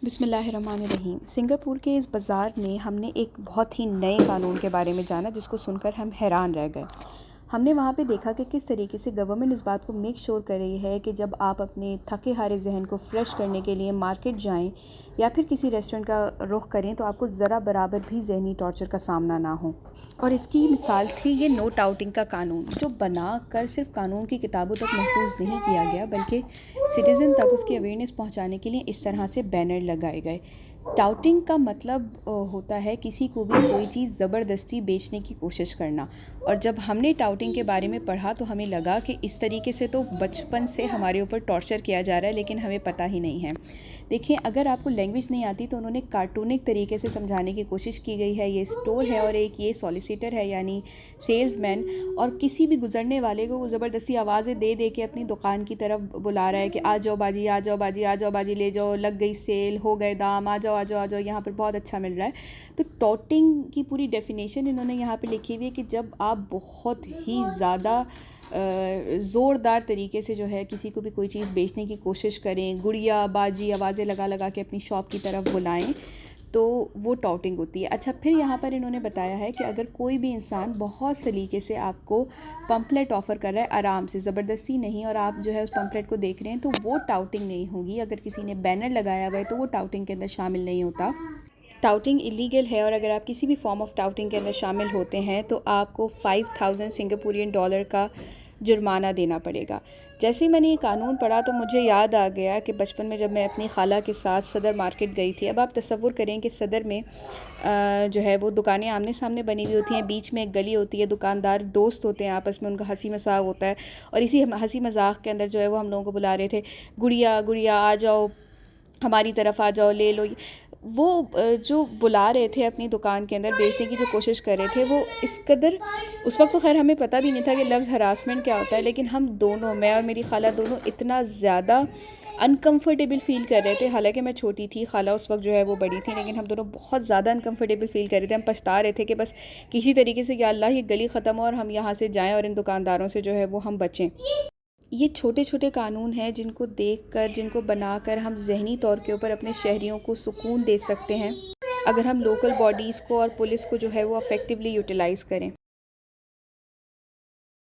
बिस्मिल्लाहिर्रहमानिर्रहीम। सिंगापुर के इस बाज़ार में हमने एक बहुत ही नए कानून के बारे में जाना जिसको सुनकर हम हैरान रह गए। हमने वहाँ पे देखा कि किस तरीके से गवर्नमेंट इस बात को मेक श्योर कर रही है कि जब आप अपने थके हारे जहन को फ्रेश करने के लिए मार्केट जाएं या फिर किसी रेस्टोरेंट का रुख करें तो आपको ज़रा बराबर भी जहनी टॉर्चर का सामना ना हो। और इसकी मिसाल थी ये नोट आउटिंग का कानून, जो बना कर सिर्फ कानून की किताबों तक महफूज नहीं किया गया बल्कि सिटीज़न तक उसकी अवेयरनेस पहुंचाने के लिए इस तरह से बैनर लगाए गए। टाउटिंग का मतलब होता है किसी को भी कोई चीज़ ज़बरदस्ती बेचने की कोशिश करना। और जब हमने टाउटिंग के बारे में पढ़ा तो हमें लगा कि इस तरीके से तो बचपन से हमारे ऊपर टॉर्चर किया जा रहा है, लेकिन हमें पता ही नहीं है। देखिए, अगर आपको लैंग्वेज नहीं आती तो उन्होंने कार्टूनिक तरीके से समझाने की कोशिश की गई है। ये स्टोर है और एक ये सॉलिसिटर है यानी सेल्समैन, और किसी भी गुजरने वाले को वो ज़बरदस्ती आवाज़ें दे दे के अपनी दुकान की तरफ बुला रहा है कि आ जाओ बाजी, आ जाओ बाजी, आ जाओ बाजी, ले जाओ, लग गई सेल, हो गए दाम, आ जाओ आ जाओ आ जाओ, यहाँ पर बहुत अच्छा मिल रहा है। तो टॉटिंग की पूरी डेफिनेशन इन्होंने यहाँ पे लिखी हुई है कि जब आप बहुत ही ज़्यादा ज़ोरदार तरीके से जो है किसी को भी कोई चीज़ बेचने की कोशिश करें, गुड़िया बाजी आवाज़ें लगा लगा के अपनी शॉप की तरफ बुलाएं, तो वो टाउटिंग होती है। अच्छा, फिर यहाँ पर इन्होंने बताया है कि अगर कोई भी इंसान बहुत सलीके से आपको पम्पलेट ऑफ़र कर रहा है, आराम से, ज़बरदस्ती नहीं, और आप जो है उस पम्पलेट को देख रहे हैं, तो वो टाउटिंग नहीं होगी। अगर किसी ने बैनर लगाया हुआ है तो वो टाउटिंग के अंदर शामिल नहीं होता। टाउटिंग इलीगल है, और अगर आप किसी भी फॉर्म ऑफ टाउटिंग के अंदर शामिल होते हैं तो आपको 5000 सिंगापुरियन डॉलर का जुर्माना देना पड़ेगा। जैसे ही मैंने ये कानून पढ़ा तो मुझे याद आ गया कि बचपन में जब मैं अपनी खाला के साथ सदर मार्केट गई थी। अब आप तसव्वुर करें कि सदर में जो है वो दुकानें आमने सामने बनी हुई होती हैं, बीच में एक गली होती है, दुकानदार दोस्त होते हैं, आपस में उनका हंसी मजाक होता है, और इसी हंसी मजाक के अंदर जो है वो हम लोगों को बुला रहे थे, गुड़िया गुड़िया आ जाओ, हमारी तरफ आ जाओ, ले लो। वो जो बुला रहे थे अपनी दुकान के अंदर बेचने की जो कोशिश कर रहे थे, वो इस कदर, उस वक्त तो खैर हमें पता भी नहीं था कि लफ्ज़ हरासमेंट क्या होता है, लेकिन हम दोनों, मैं और मेरी खाला दोनों, इतना ज़्यादा अनकंफर्टेबल फ़ील कर रहे थे। हालांकि मैं छोटी थी, खाला उस वक्त जो है वो बड़ी थी, लेकिन हम दोनों बहुत ज़्यादा अनकंफर्टेबल फ़ील कर रहे थे। हम पछता रहे थे कि बस किसी तरीके से, या अल्लाह, ये गली ख़त्म हो और हम यहाँ से जाएँ और इन दुकानदारों से जो है वो हम बचें। ये छोटे छोटे कानून हैं जिनको देखकर, जिनको बनाकर हम ज़हनी तौर के ऊपर अपने शहरियों को सुकून दे सकते हैं, अगर हम लोकल बॉडीज़ को और पुलिस को जो है वो अफेक्टिवली यूटिलाइज़ करें।